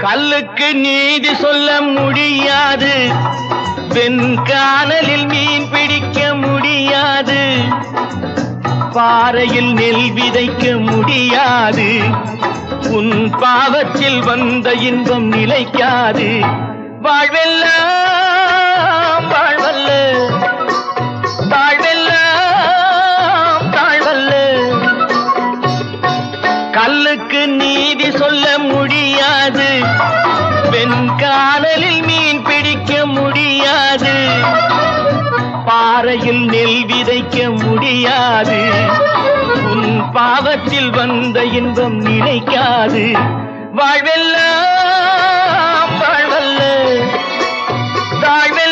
கல்லுக்கு நீதி சொல்ல முடியாது, வெண்கானலில் மீன் பிடிக்க முடியாது, பாறையில் நெல் விதைக்க முடியாது, உன் பாவத்தில் வந்த இன்பம் நிலைக்காது. வாழ்வெல்லாம் வாழ்வல்ல, வாழ்வெல்லாம் தாழ்வல்ல. கல்லுக்கு நீதி சொல்ல முடியாது, வெண்கானலில் மீன் பிடிக்க முடியாது, பாறையில் நெல் விதைக்க முடியாது, உன் பாவத்தில் வந்த இன்பம் நிலைக்காது. வாழ்வெல்லாம் வாழ்வல்ல, தாழ்வெல்லாம்